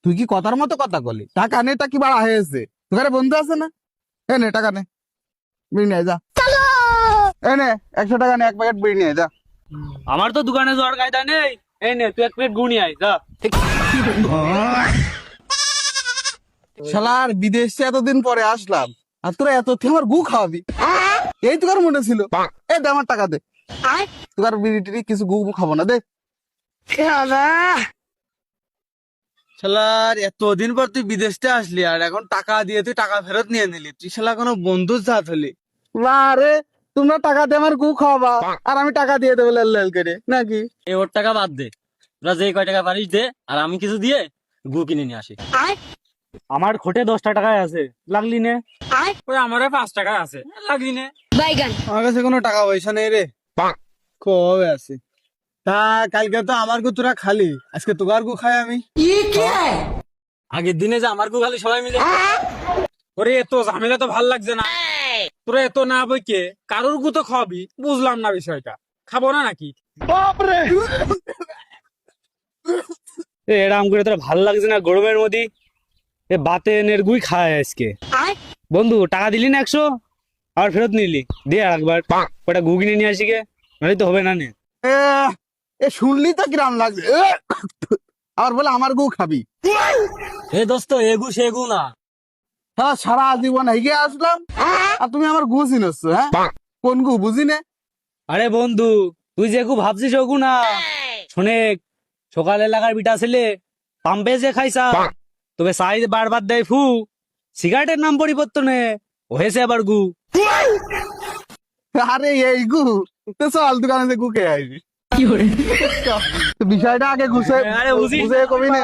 তুই কি কথার মতো কথা বলি? টাকা নে, তা কি বাড়া হয়েছে? তোর বন্ধু আছে না? এ নে টাকা নে, বিড়ি নিয়ে যা। এ নে 100 টাকা নে, 1 প্যাকেট বিড়ি নিয়ে যা। আমার তো দোকানে যাওয়ার কায়দা নেই। এই নে তুই 1 প্লেট গুড় নিয়ে আয় যা। শালার বিদেশে এতদিন পরে আসলাম, আর তোরা এত আমার গু খাওয়াবি? এই তোর মনে ছিল? এ দে আমার টাকা দে, তোর বিড়ি টিড়ি কিছু গু খাবো না, দে। শালার এতদিন পর তুই বিদেশে আসলি, আর এখন টাকা দিয়ে তুই টাকা ফেরত নিয়ে নিলি। তুই শালা কোনো বন্ধুর জাত হলি? আরে তোমরা টাকা দিয়ে আমার গু খাওয়াবা, আর আমি টাকা দিয়ে দেবো লাল লাল করে নাকি? এই ওর টাকা বাদ দে, তোরা যে কয় টাকা পারিস দে, আর আমি কিছু দিয়ে গু কিনে নিয়ে আসি। আমার খোটে 10টা টাকায় আছে, লাগলি নে। ওই আমারে 5 টাকায় আছে, লাগলি নে। আমার কাছে কোনো টাকা পয়সা নেই রে, কবে আছে? তা কালকে তো আমার গু তোরা খালি, আজকে তোকার গু খাই আমি। আগের দিনে যে আমার গু খালি সবাই মিলে। ওরে এত ঝামেলা তো ভাল লাগছে না। তোরা এত না বইকে কারোর গু তো খাওয়াবি, বুঝলাম না বিষয়টা। খাবো না নাকি? এরকম করে তোরা ভাল লাগছে না গরমের মধ্যে? এ বাতে এনের গুই খায় আজকে। বন্ধু টাকা দিলি না 100, আর ফেরত নিলি, দে আর একবার ওটা গু কিনে নিয়ে আসি গে, নাহলে তো হবে না নে। এ এ শুনলি তো কিরাম লাগছে, আবার বলে আমার গু খাবি? হে দোস্ত এ গু সে গু না। হ্যাঁ, সারা জীবন হেগে আসলাম, আর তুমি আমার গু চিনছ? হ্যাঁ, কোন গু বুঝি নে? আরে বন্ধু তুই যে গু ভাবছিস ও গু না। শোনে, সকালে লাগার বিটা ছেলে পাম্পে যে খাইছা, তবে সাইজ বারবার দেয় ফু, সিগারেটের নাম পরিবর্তনে হয়েছে আবার গু। আরে এই গু তো চল দোকানে যে গু খেয়ে আসবি। বিষয়টা আগে ঘুষে আরে বুঝিস বুঝে কবি না।